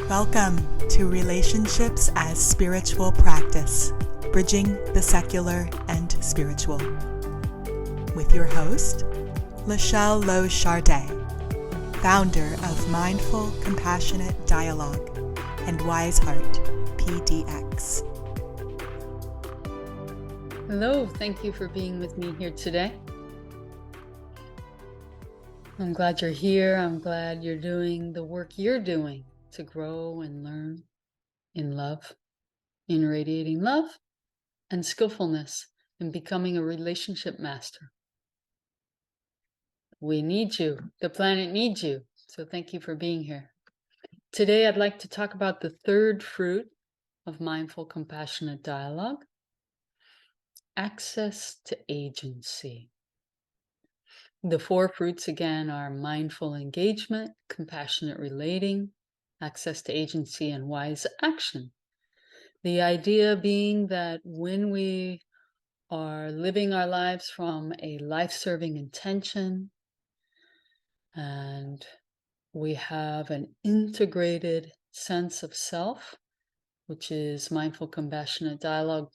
Welcome to Relationships as Spiritual Practice, Bridging the Secular and Spiritual. With your host, Lachelle Lowe Chardet, founder of Mindful Compassionate Dialogue and Wise Heart PDX. Hello, thank you for being with me here today. I'm glad you're here. I'm glad you're doing the work you're doing to grow and learn in love, in radiating love and skillfulness in becoming a relationship master. We need you. The planet needs you. So thank you for being here. Today, I'd like to talk about the third fruit of mindful compassionate dialogue, access to agency. The four fruits, again, are mindful engagement, compassionate relating, access to agency, and wise action. The idea being that when we are living our lives from a life-serving intention and we have an integrated sense of self, which is mindful compassionate dialogue,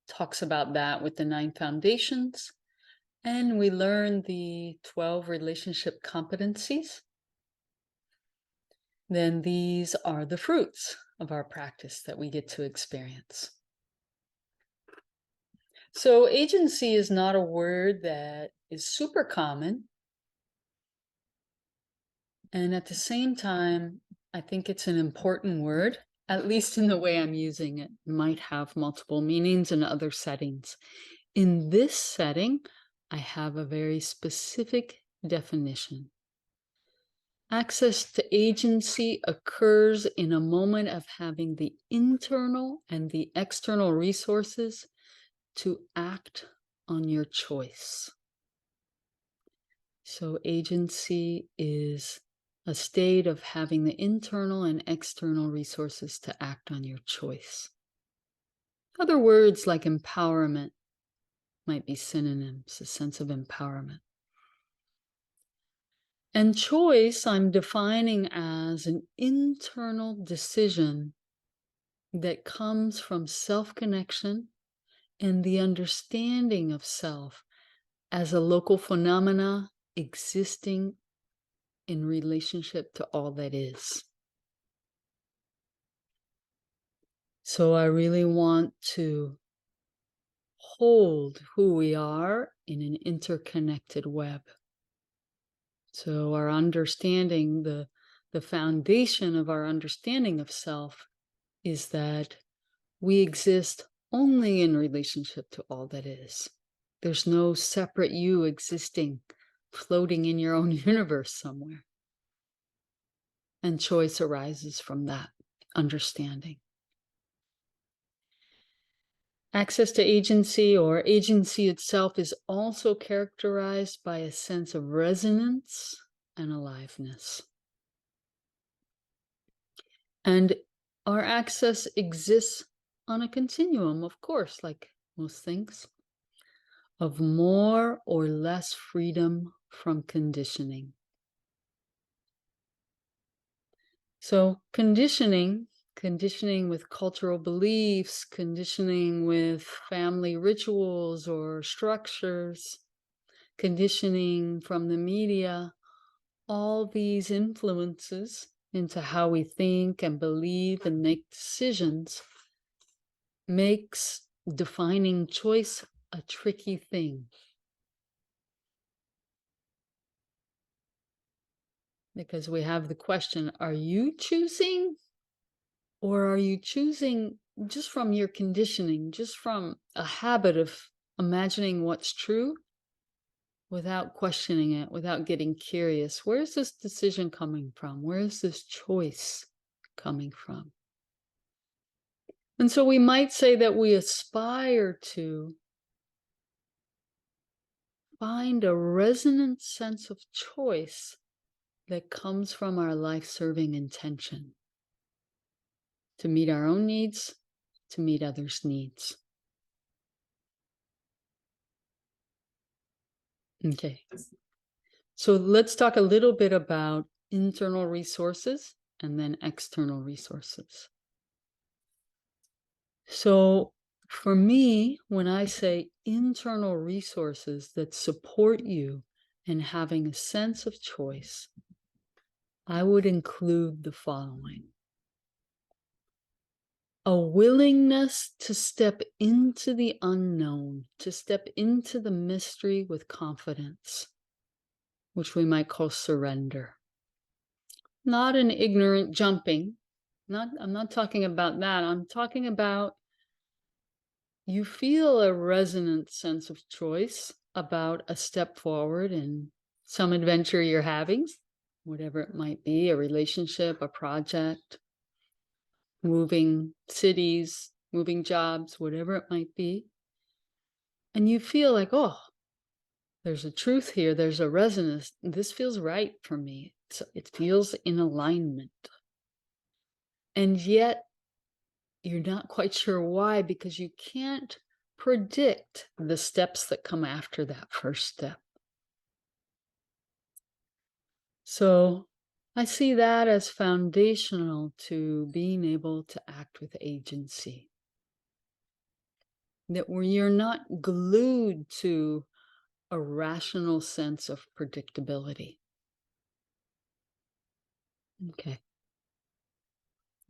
talks about that with the 9 foundations. And we learn the 12 relationship competencies. Then these are the fruits of our practice that we get to experience. So agency is not a word that is super common. And at the same time, I think it's an important word, at least in the way I'm using it. It might have multiple meanings in other settings. In this setting, I have a very specific definition. Access to agency occurs in a moment of having the internal and the external resources to act on your choice. So agency is a state of having the internal and external resources to act on your choice. Other words like empowerment might be synonyms, a sense of empowerment. And choice, I'm defining as an internal decision that comes from self-connection and the understanding of self as a local phenomena existing in relationship to all that is. So I really want to hold who we are in an interconnected web. So our understanding, the foundation of our understanding of self is that we exist only in relationship to all that is. There's no separate you existing, floating in your own universe somewhere. And choice arises from that understanding. Access to agency, or agency itself, is also characterized by a sense of resonance and aliveness. And our access exists on a continuum, of course, like most things, of more or less freedom from conditioning. So conditioning with cultural beliefs, conditioning with family rituals or structures, conditioning from the media, all these influences into how we think and believe and make decisions makes defining choice a tricky thing. Because we have the question, are you choosing? Or are you choosing just from your conditioning, just from a habit of imagining what's true without questioning it, without getting curious? Where is this decision coming from? Where is this choice coming from? And so we might say that we aspire to find a resonant sense of choice that comes from our life-serving intention. To meet our own needs, to meet others' needs. Okay. So let's talk a little bit about internal resources and then external resources. So for me, when I say internal resources that support you in having a sense of choice, I would include the following: a willingness to step into the unknown, to step into the mystery with confidence, which we might call surrender. Not an ignorant jumping. I'm not talking about that. I'm talking about you feel a resonant sense of choice about a step forward in some adventure you're having, whatever it might be, a relationship, a project, moving cities, moving jobs, whatever it might be. And you feel like, oh, there's a truth here, there's a resonance. This feels right for me. It feels in alignment. And yet you're not quite sure why, because you can't predict the steps that come after that first step. So I see that as foundational to being able to act with agency. That where you're not glued to a rational sense of predictability. Okay.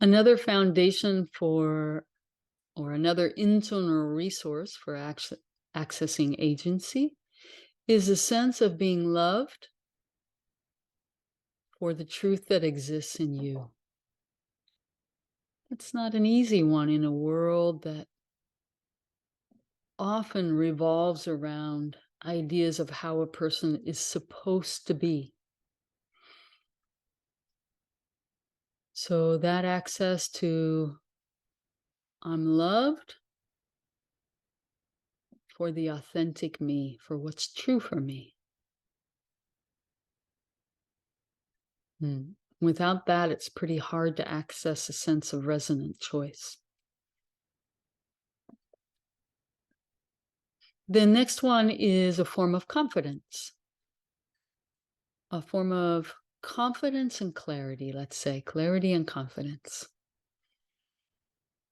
Another foundation for, or another internal resource for accessing agency is a sense of being loved for the truth that exists in you. It's not an easy one in a world that often revolves around ideas of how a person is supposed to be. So that access to I'm loved for the authentic me, for what's true for me. Without that, it's pretty hard to access a sense of resonant choice. The next one is a form of confidence. A form of confidence and clarity, let's say, clarity and confidence.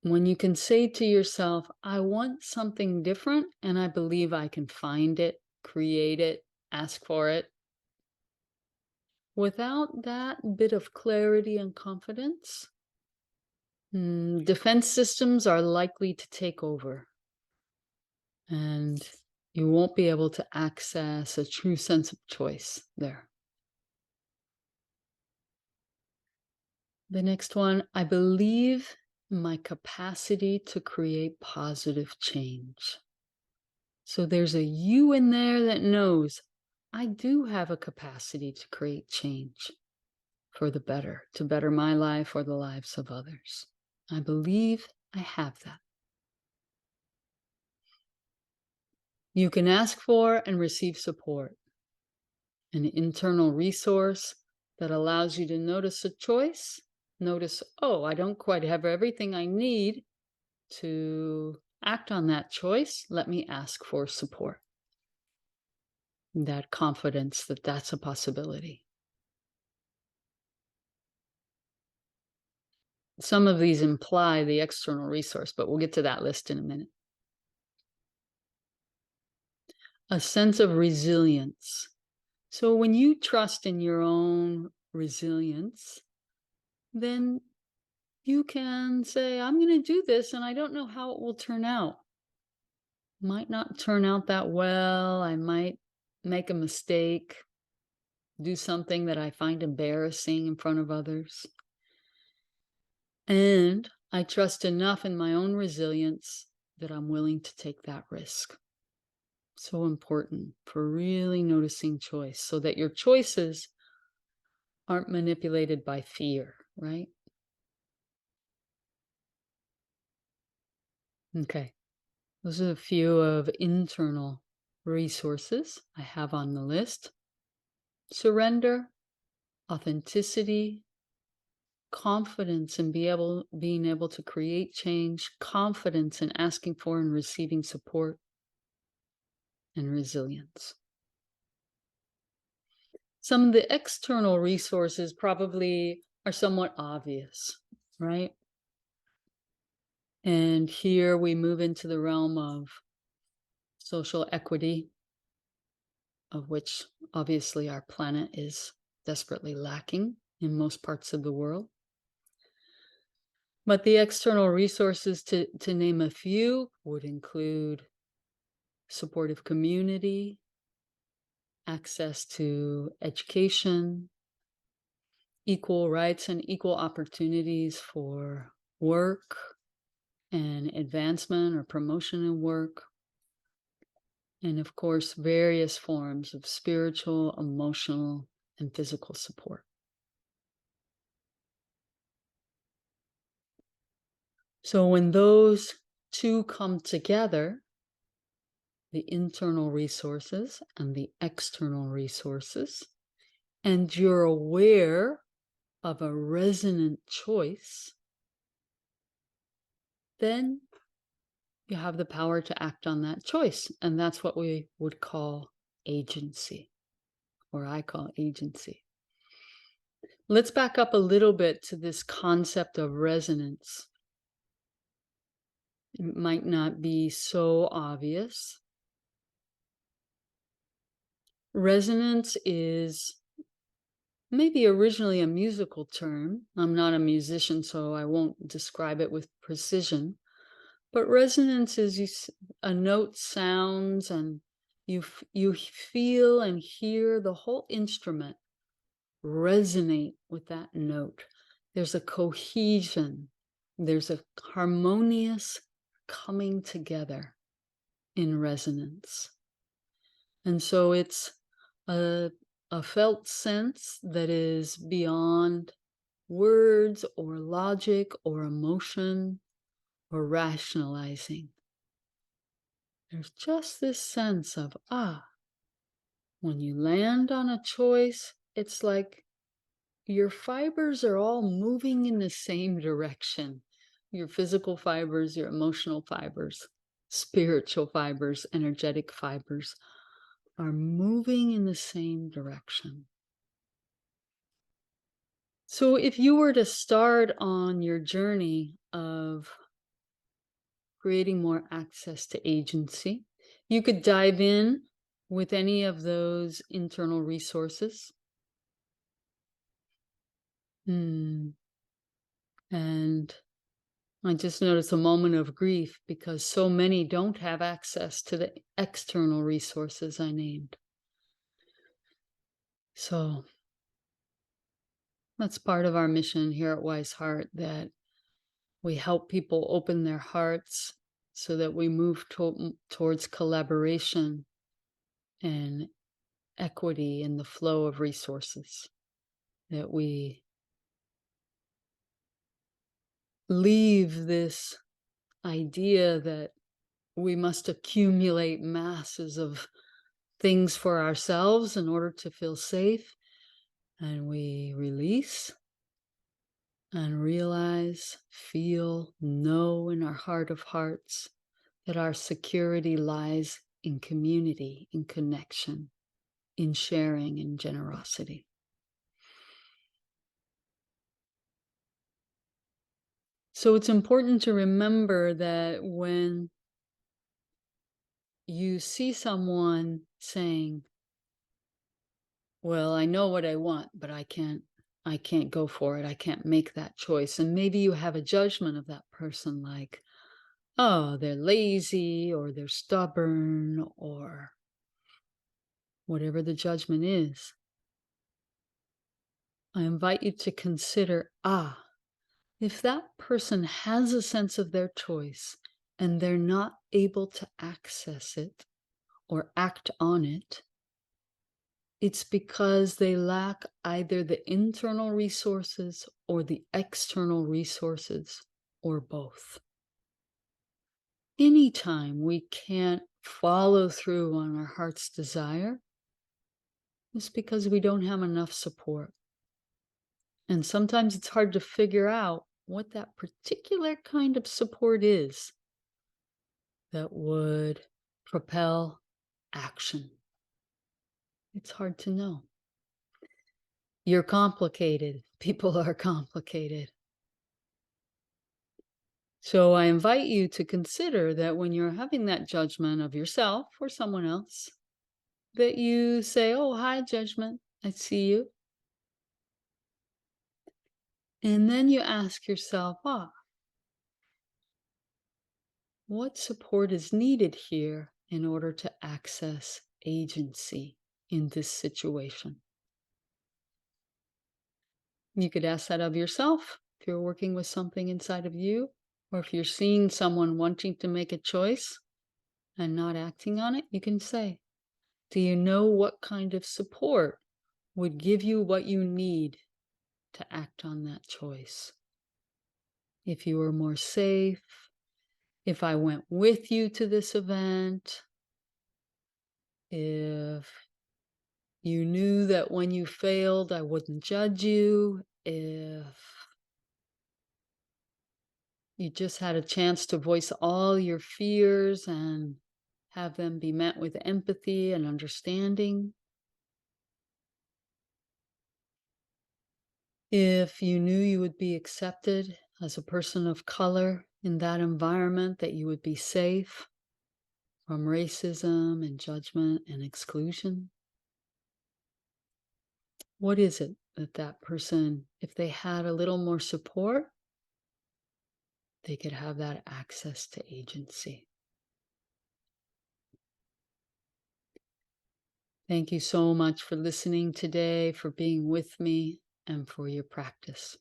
When you can say to yourself, I want something different and I believe I can find it, create it, ask for it. Without that bit of clarity and confidence, defense systems are likely to take over. And you won't be able to access a true sense of choice there. The next one, I believe my capacity to create positive change. So there's a you in there that knows I do have a capacity to create change for the better, to better my life or the lives of others. I believe I have that. You can ask for and receive support, an internal resource that allows you to notice a choice, notice, oh, I don't quite have everything I need to act on that choice. Let me ask for support. That confidence that that's a possibility. Some of these imply the external resource, but we'll get to that list in a minute. A sense of resilience. So when you trust in your own resilience, then you can say, I'm going to do this and I don't know how it will turn out. Might not turn out that well. I might make a mistake, do something that I find embarrassing in front of others. And I trust enough in my own resilience that I'm willing to take that risk. So important for really noticing choice so that your choices aren't manipulated by fear, right? Okay. Those are a few of internal resources I have on the list. Surrender, authenticity, confidence in being able to create change, confidence in asking for and receiving support, and resilience. Some of the external resources probably are somewhat obvious, right? And here we move into the realm of social equity, of which obviously our planet is desperately lacking in most parts of the world. But the external resources, to name a few, would include supportive community, access to education, equal rights and equal opportunities for work and advancement or promotion in work, and of course, various forms of spiritual, emotional, and physical support. So when those two come together, the internal resources and the external resources, and you're aware of a resonant choice, then you have the power to act on that choice. And that's what we would call agency, or I call agency. Let's back up a little bit to this concept of resonance. It might not be so obvious. Resonance is maybe originally a musical term. I'm not a musician, so I won't describe it with precision. But resonance is a note sounds, and you feel and hear the whole instrument resonate with that note. There's a cohesion. There's a harmonious coming together in resonance. And so it's a felt sense that is beyond words or logic or emotion or rationalizing. There's just this sense of, when you land on a choice, it's like your fibers are all moving in the same direction. Your physical fibers, your emotional fibers, spiritual fibers, energetic fibers are moving in the same direction. So if you were to start on your journey of creating more access to agency, you could dive in with any of those internal resources. And I just noticed a moment of grief because so many don't have access to the external resources I named. So that's part of our mission here at Wise Heart, that we help people open their hearts so that we move towards collaboration and equity in the flow of resources, that we leave this idea that we must accumulate masses of things for ourselves in order to feel safe, and we release and realize, feel, know in our heart of hearts that our security lies in community, in connection, in sharing, and generosity. So it's important to remember that when you see someone saying, well, I know what I want, but I can't go for it. I can't make that choice. And maybe you have a judgment of that person, like, oh, they're lazy, or they're stubborn, or whatever the judgment is. I invite you to consider, if that person has a sense of their choice and they're not able to access it or act on it, it's because they lack either the internal resources or the external resources, or both. Anytime we can't follow through on our heart's desire, it's because we don't have enough support. And sometimes it's hard to figure out what that particular kind of support is that would propel action. It's hard to know. You're complicated. People are complicated. So I invite you to consider that when you're having that judgment of yourself or someone else, that you say, "Oh, hi, judgment. I see you." And then you ask yourself, what support is needed here in order to access agency in this situation? You could ask that of yourself if you're working with something inside of you, or if you're seeing someone wanting to make a choice and not acting on it, you can say, do you know what kind of support would give you what you need to act on that choice? If you were more safe, if I went with you to this event, if you knew that when you failed, I wouldn't judge you, if you just had a chance to voice all your fears and have them be met with empathy and understanding. If you knew you would be accepted as a person of color in that environment, that you would be safe from racism and judgment and exclusion. What is it that that person, if they had a little more support, they could have that access to agency? Thank you so much for listening today, for being with me, and for your practice.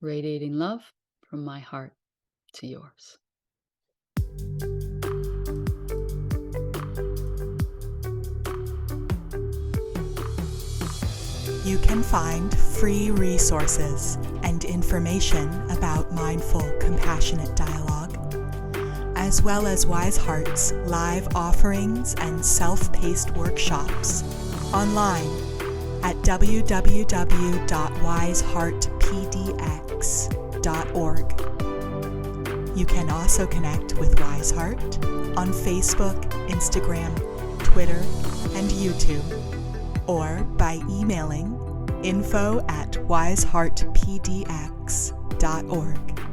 Radiating love from my heart to yours. You can find free resources and information about mindful, compassionate dialogue, as well as Wise Heart's live offerings and self-paced workshops online at www.wiseheartpdx.org. You can also connect with Wise Heart on Facebook, Instagram, Twitter, and YouTube, or by emailing info@wiseheartpdx.org.